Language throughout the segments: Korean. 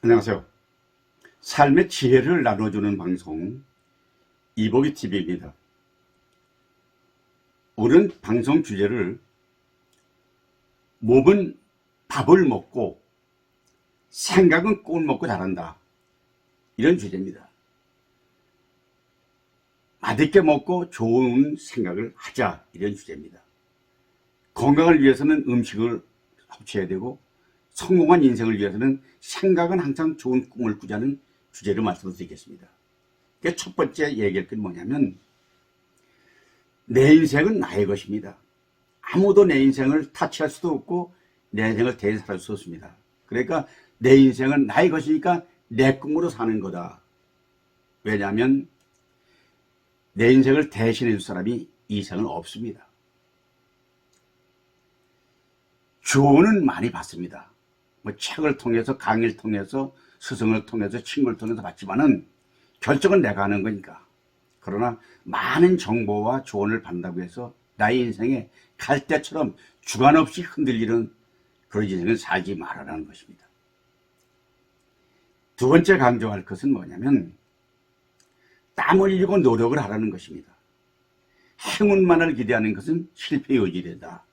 안녕하세요. 삶의 지혜를 나눠주는 방송 이보기 TV입니다. 오늘 방송 주제를 몸은 밥을 먹고 생각은 꿀 먹고 자란다, 이런 주제입니다. 맛있게 먹고 좋은 생각을 하자, 이런 주제입니다. 건강을 위해서는 음식을 섭취해야 되고 성공한 인생을 위해서는 생각은 항상 좋은 꿈을 꾸자는 주제를 말씀드리겠습니다. 첫 번째 얘기할 건 뭐냐면, 내 인생은 나의 것입니다. 아무도 내 인생을 타치할 수도 없고 내 인생을 대살할 수 없습니다. 그러니까 내 인생은 나의 것이니까 내 꿈으로 사는 거다. 왜냐하면 내 인생을 대신해 줄 사람이 이 세상은 없습니다. 조언은 많이 받습니다. 책을 통해서, 강의를 통해서, 스승을 통해서, 친구를 통해서 받지만은 결정은 내가 하는 거니까. 그러나 많은 정보와 조언을 받는다고 해서 나의 인생에 갈대처럼 주관 없이 흔들리는 그런 인생을 살지 말아라는 것입니다. 두 번째 강조할 것은 뭐냐면, 땀을 흘리고 노력을 하라는 것입니다. 행운만을 기대하는 것은 실패의 의지이다.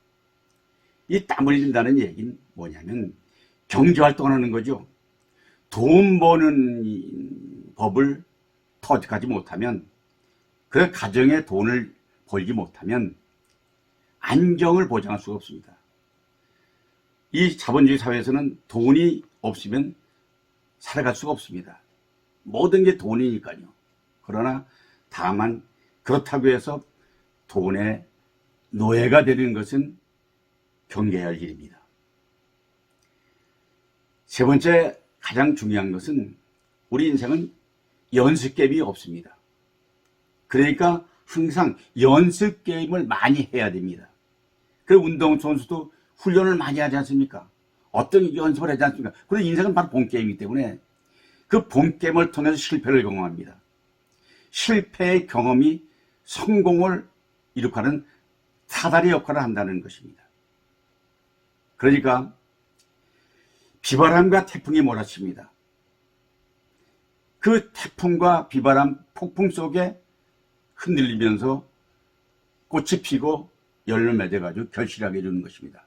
이 땀을 흘린다는 얘기는 뭐냐면 경제활동을 하는 거죠. 돈 버는 법을 터득하지 못하면, 그 가정에 돈을 벌지 못하면 안정을 보장할 수가 없습니다. 이 자본주의 사회에서는 돈이 없으면 살아갈 수가 없습니다. 모든 게 돈이니까요. 그러나 다만 그렇다고 해서 돈의 노예가 되는 것은 경계해야 할 일입니다. 세 번째 가장 중요한 것은, 우리 인생은 연습 게임이 없습니다. 그러니까 항상 연습 게임을 많이 해야 됩니다. 그 운동선수도 훈련을 많이 하지 않습니까? 어떤 연습을 하지 않습니까? 그런데 인생은 바로 본게임이기 때문에 그 본게임을 통해서 실패를 경험합니다. 실패의 경험이 성공을 이룩하는 사다리 역할을 한다는 것입니다. 그러니까 비바람과 태풍이 몰아칩니다. 그 태풍과 비바람, 폭풍 속에 흔들리면서 꽃이 피고 열을 맺어가지고 결실하게 해주는 것입니다.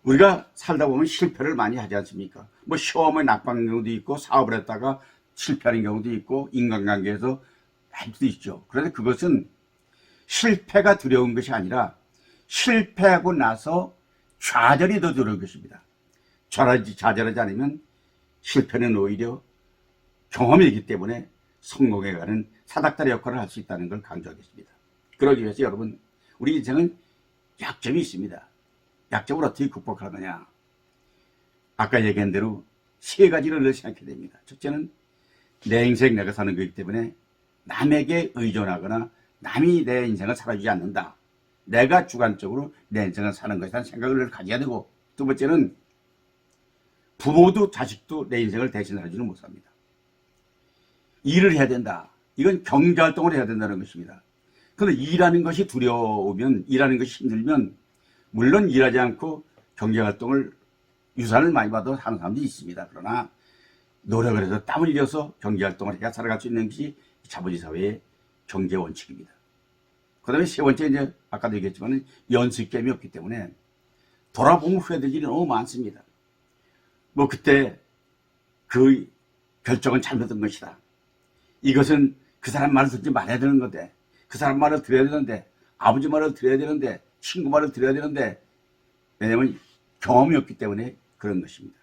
우리가 살다 보면 실패를 많이 하지 않습니까? 시험에 낙방한 경우도 있고, 사업을 했다가 실패하는 경우도 있고, 인간관계에서 할 수도 있죠. 그런데 그것은 실패가 두려운 것이 아니라 실패하고 나서 좌절이 더 두려운 것입니다. 좌절하지 않으면 실패는 오히려 경험이기 때문에 성공에 가는 사닥다리 역할을 할 수 있다는 걸 강조하겠습니다. 그러기 위해서 여러분, 우리 인생은 약점이 있습니다. 약점을 어떻게 극복하느냐? 아까 얘기한 대로 세 가지를 늘 생각해야 됩니다. 첫째는 내 인생 내가 사는 거기 때문에 남에게 의존하거나 남이 내 인생을 살아주지 않는다. 내가 주관적으로 내 인생을 사는 것이라는 생각을 가져야 되고, 두 번째는 부모도 자식도 내 인생을 대신해주는 못합니다. 일을 해야 된다. 이건 경제활동을 해야 된다는 것입니다. 그런데 일하는 것이 두려우면, 일하는 것이 힘들면 물론 일하지 않고 경제활동을 유산을 많이 받아 하는 사람도 있습니다. 그러나 노력을 해서 땀을 흘려서 경제활동을 해야 살아갈 수 있는 것이 자본주의 사회의 경제 원칙입니다. 그 다음에 세 번째, 이제 아까도 얘기했지만 연습 게임이 없기 때문에 돌아보면 후회될 일이 너무 많습니다. 그때 그 결정은 잘못된 것이다. 이것은 그 사람 말을 듣지 말아야 되는 건데, 그 사람 말을 들어야 되는데, 아버지 말을 들어야 되는데, 친구 말을 들어야 되는데, 왜냐하면 경험이 없기 때문에 그런 것입니다.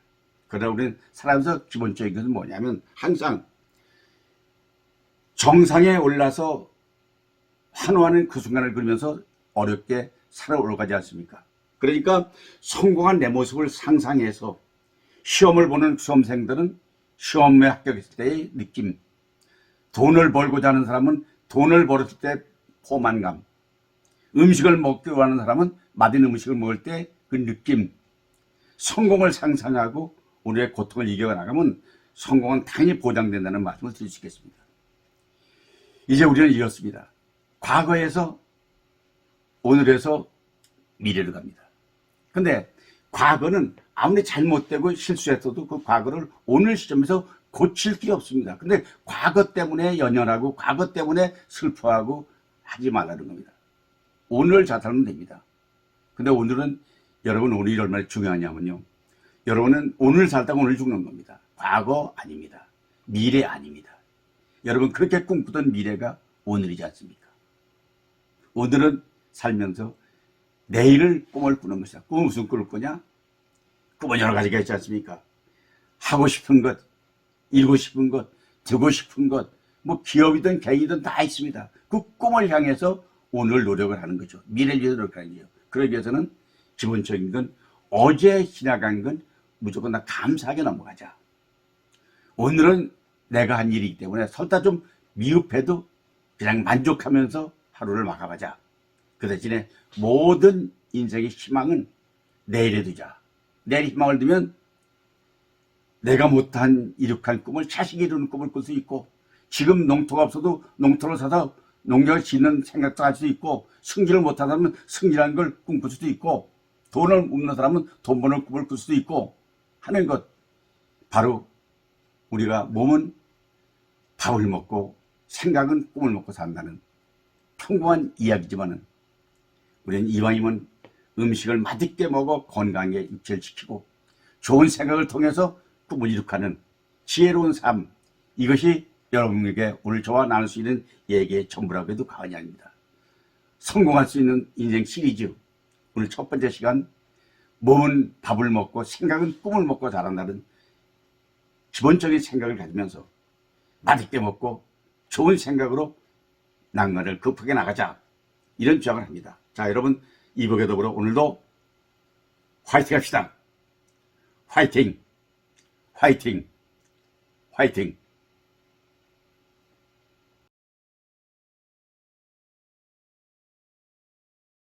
그러나 우리는 살아가면서 기본적인 것은 뭐냐면, 항상 정상에 올라서 환호하는 그 순간을 그리면서 어렵게 살아 올라가지 않습니까? 그러니까 성공한 내 모습을 상상해서 시험을 보는 수험생들은 시험에 합격했을 때의 느낌, 돈을 벌고자 하는 사람은 돈을 벌었을 때 포만감, 음식을 먹기로 하는 사람은 맛있는 음식을 먹을 때 그 느낌, 성공을 상상하고 우리의 고통을 이겨나가면 성공은 당연히 보장된다는 말씀을 드릴 수 있겠습니다. 이제 우리는 이렇습니다. 과거에서 오늘에서 미래로 갑니다. 근데 과거는 아무리 잘못되고 실수했어도 그 과거를 오늘 시점에서 고칠 길이 없습니다. 근데 과거 때문에 연연하고 과거 때문에 슬퍼하고 하지 말라는 겁니다. 오늘 잘 살면 됩니다. 근데 오늘은 여러분 오늘이 얼마나 중요하냐면요. 여러분은 오늘 살다가 오늘 죽는 겁니다. 과거 아닙니다. 미래 아닙니다. 여러분 그렇게 꿈꾸던 미래가 오늘이지 않습니까? 오늘은 살면서 내일을 꿈을 꾸는 것이다. 꿈은 무슨 꿈을 꾸냐? 꿈은 여러 가지가 있지 않습니까? 하고 싶은 것, 이루고 싶은 것, 되고 싶은 것, 뭐 기업이든 개인이든 다 있습니다. 그 꿈을 향해서 오늘 노력을 하는 거죠. 미래를 위해서 노력하는 거죠. 그러기 위해서는 기본적인 건 어제 지나간 건 무조건 다 감사하게 넘어가자. 오늘은 내가 한 일이기 때문에 설사 좀 미흡해도 그냥 만족하면서 하루를 마감하자. 그 대신에 모든 인생의 희망은 내일에 두자. 내일 희망을 두면 내가 못한 이룩한 꿈을 자식이 이루는 꿈을 꿀 수 있고, 지금 농토가 없어도 농토를 사서 농장을 짓는 생각도 할 수 있고, 승진을 못한 사람은 승진하는 걸 꿈꿀 수도 있고, 돈을 없는 사람은 돈 버는 꿈을 꿀 수도 있고 하는 것. 바로 우리가 몸은 밥을 먹고 생각은 꿈을 먹고 산다는 평범한 이야기지만은, 우리는 이왕이면 음식을 맛있게 먹어 건강하게 육체를 지키고 좋은 생각을 통해서 꿈을 이룩하는 지혜로운 삶, 이것이 여러분에게 오늘 저와 나눌 수 있는 얘기의 전부라고 해도 과언이 아닙니다. 성공할 수 있는 인생 시리즈, 오늘 첫 번째 시간, 몸은 밥을 먹고 생각은 꿈을 먹고 자란다는 기본적인 생각을 가지면서 맛있게 먹고 좋은 생각으로 난관을 극복해 나가자, 이런 주장을 합니다. 자, 여러분, 이복에 더불어 오늘도 화이팅 합시다. 화이팅! 화이팅! 화이팅!